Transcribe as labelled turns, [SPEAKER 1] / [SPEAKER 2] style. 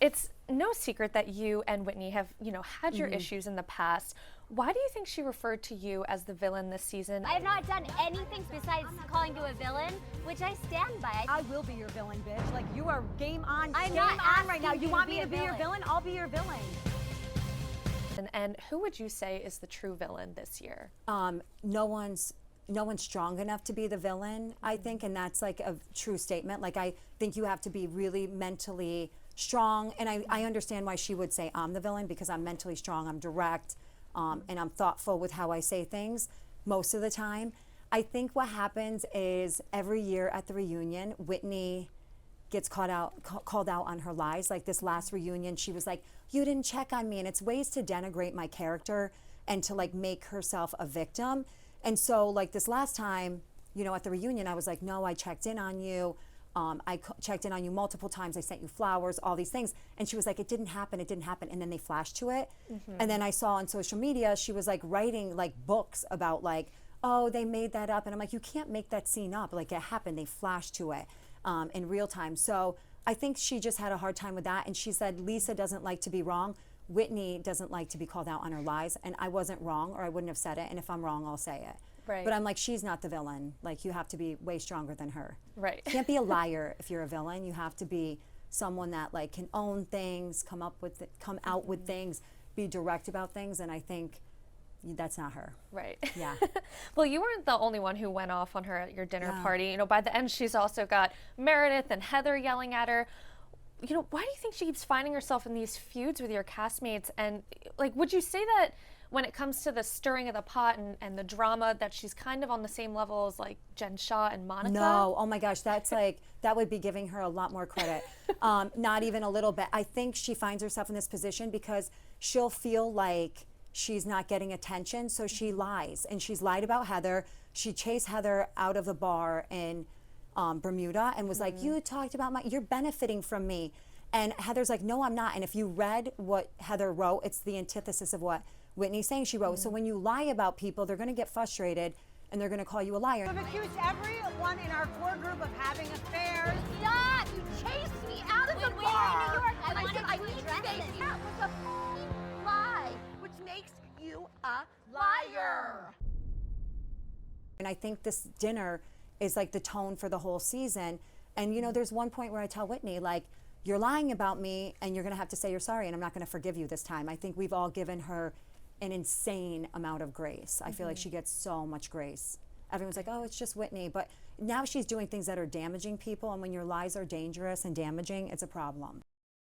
[SPEAKER 1] It's no secret that you and Whitney have, had your issues in the past. Why do you think she referred to you as the villain this season?
[SPEAKER 2] I have not done anything besides calling you a villain, which I stand by.
[SPEAKER 3] I will be your villain, bitch. Like, you are game on.
[SPEAKER 2] I'm
[SPEAKER 3] game
[SPEAKER 2] not
[SPEAKER 3] on right now.
[SPEAKER 2] asking
[SPEAKER 3] You
[SPEAKER 2] you
[SPEAKER 3] want
[SPEAKER 2] to
[SPEAKER 3] me
[SPEAKER 2] be
[SPEAKER 3] to
[SPEAKER 2] a
[SPEAKER 3] be your
[SPEAKER 2] villain.
[SPEAKER 3] villain? I'll be your villain.
[SPEAKER 1] And who would you say is the true villain this year?
[SPEAKER 4] No one's strong enough to be the villain, I think, and that's like a true statement. Like, I think you have to be really mentally strong, and I understand why she would say I'm the villain, because I'm mentally strong, I'm direct, and I'm thoughtful with how I say things most of the time. I think what happens is every year at the reunion, Whitney gets called out on her lies. Like this last reunion, she was like, you didn't check on me, and it's ways to denigrate my character and to like make herself a victim. And so like this last time, at the reunion, I was like, no, I checked in on you. Checked in on you multiple times. I sent you flowers, all these things. And she was like, it didn't happen. And then they flashed to it. And then I saw on social media, she was like writing like books about like, oh, they made that up. And I'm like, you can't make that scene up. Like, it happened. They flashed to it in real time. So I think she just had a hard time with that. And she said, Lisa doesn't like to be wrong. Whitney doesn't like to be called out on her lies. And I wasn't wrong, or I wouldn't have said it. And if I'm wrong, I'll say it.
[SPEAKER 1] Right.
[SPEAKER 4] But I'm like, she's not the villain. Like, you have to be way stronger than her.
[SPEAKER 1] Right.
[SPEAKER 4] You can't be a liar if you're a villain. You have to be someone that like can own things, come out with things, be direct about things. And I think that's not her.
[SPEAKER 1] Right.
[SPEAKER 4] Yeah.
[SPEAKER 1] Well, you weren't the only one who went off on her at your dinner party. By the end, she's also got Meredith and Heather yelling at her. Why do you think she keeps finding herself in these feuds with your castmates? And like, would you say that when it comes to the stirring of the pot and the drama, that she's kind of on the same level as like Jen Shah and Monica?
[SPEAKER 4] No, oh my gosh, that's like, that would be giving her a lot more credit. Not even a little bit. I think she finds herself in this position because she'll feel like she's not getting attention, so she lies. And she's lied about Heather. She chased Heather out of the bar in Bermuda and was like, you talked about you're benefiting from me. And Heather's like, no, I'm not. And if you read what Heather wrote, it's the antithesis of what Whitney's saying she wrote. So when you lie about people, they're going to get frustrated and they're going to call you a liar.
[SPEAKER 3] I've accused everyone in our core group of having affairs.
[SPEAKER 2] Stop! You chased me out of the bar! In New York, I wanted
[SPEAKER 5] said, I
[SPEAKER 2] to
[SPEAKER 5] need
[SPEAKER 2] address
[SPEAKER 5] space.
[SPEAKER 2] it.
[SPEAKER 5] That was a f***ing lie, which makes you a liar.
[SPEAKER 4] And I think this dinner is like the tone for the whole season. And there's one point where I tell Whitney, like, you're lying about me and you're going to have to say you're sorry, and I'm not going to forgive you this time. I think we've all given her an insane amount of grace. I feel like she gets so much grace. Everyone's like, oh, it's just Whitney. But now she's doing things that are damaging people. And when your lies are dangerous and damaging, it's a problem.